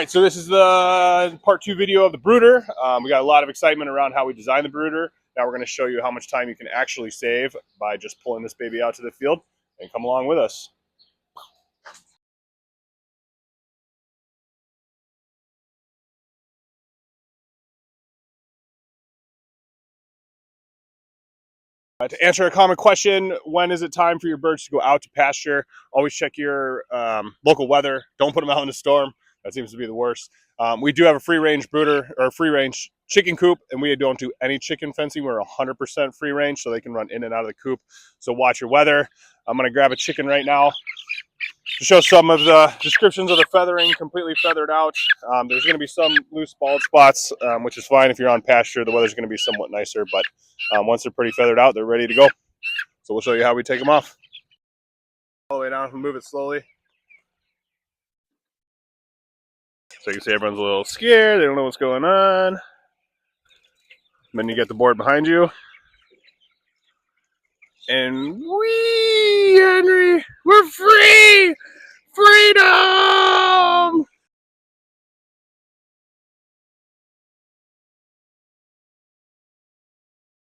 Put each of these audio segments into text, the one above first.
So this is the part 2 video of the brooder. We got a lot of excitement around how we designed the brooder. Now we're going to show you how much time you can actually save by just pulling this baby out to the field, and come along with us. To answer a common question, when is it time for your birds to go out to pasture? Always check your local weather. Don't put them out in a storm. That seems to be the worst. We do have a free range brooder or free range chicken coop, and we don't do any chicken fencing. We're 100% free range, so they can run in and out of the coop. So watch your weather. I'm going to grab a chicken right now to show some of the descriptions of the feathering. Completely feathered out. There's going to be some loose bald spots, which is fine if you're on pasture. The weather's going to be somewhat nicer, but once they're pretty feathered out, they're ready to go. So we'll show you how we take them off. All the way down, we'll move it slowly. So you can see everyone's a little scared. They don't know what's going on. And then you get the board behind you. And wee, Henry, we're free! Freedom!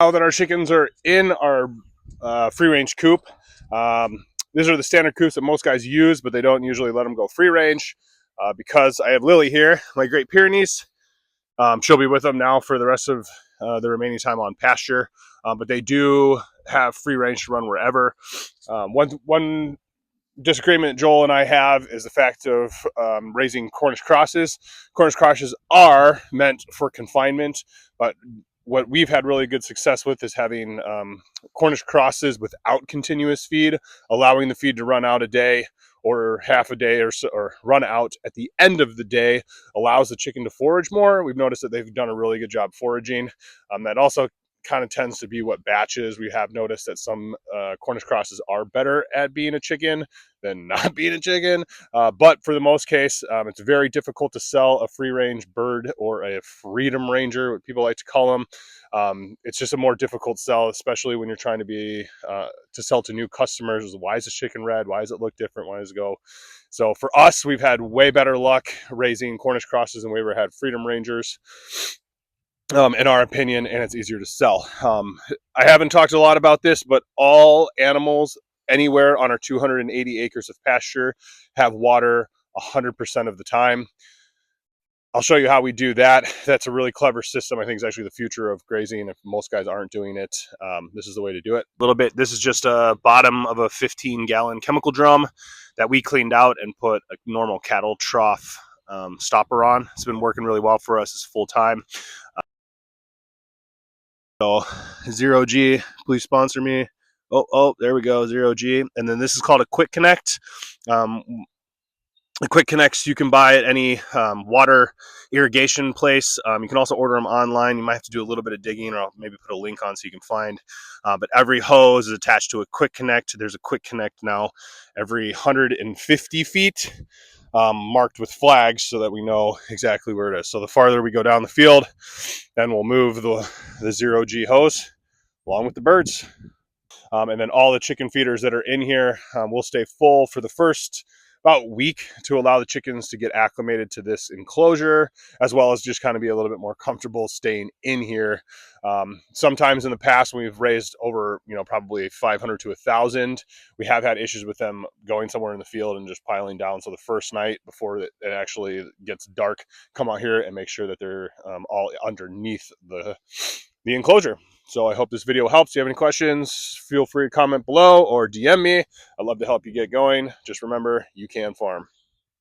Now that our chickens are in our free range coop, these are the standard coops that most guys use, but they don't usually let them go free range because I have Lily here, my Great Pyrenees. She'll be with them now for the rest of the remaining time on pasture, but they do have free range to run wherever. One disagreement Joel and I have is the fact of raising Cornish crosses. Cornish crosses are meant for confinement, but what we've had really good success with is having Cornish crosses without continuous feed, allowing the feed to run out a day or half a day or so, or run out at the end of the day, allows the chicken to forage more. We've noticed that they've done a really good job foraging. That also kind of tends to be what batches. We have noticed that some Cornish crosses are better at being a chicken than not being a chicken. But for the most case, it's very difficult to sell a free range bird or a freedom ranger, what people like to call them. It's just a more difficult sell, especially when you're trying to be to sell to new customers. Why is this chicken red? Why does it look different? Why does it go? So for us, we've had way better luck raising Cornish crosses than we ever had freedom rangers. In our opinion, and it's easier to sell. I haven't talked a lot about this, but all animals anywhere on our 280 acres of pasture have water 100% of the time. I'll show you how we do that. That's a really clever system. I think it's actually the future of grazing. If most guys aren't doing it, this is the way to do it. A little bit. This is just a bottom of a 15-gallon chemical drum that we cleaned out and put a normal cattle trough stopper on. It's been working really well for us. It's full time. So 0G, please sponsor me. Oh, there we go, 0G. And then this is called a quick connect. The quick connects you can buy at any water irrigation place. You can also order them online. You might have to do a little bit of digging, or I'll maybe put a link on so you can find. But every hose is attached to a quick connect. There's a quick connect now every 150 feet. Marked with flags so that we know exactly where it is. So the farther we go down the field, then we'll move the 0G hose along with the birds. And then all the chicken feeders that are in here will stay full for the first about week to allow the chickens to get acclimated to this enclosure, as well as just kind of be a little bit more comfortable staying in here. Sometimes in the past, when we've raised over, probably 500 to 1,000, we have had issues with them going somewhere in the field and just piling down. So the first night before it actually gets dark, come out here and make sure that they're all underneath the enclosure. So I hope this video helps. If you have any questions, feel free to comment below or DM me. I'd love to help you get going. Just remember, you can farm.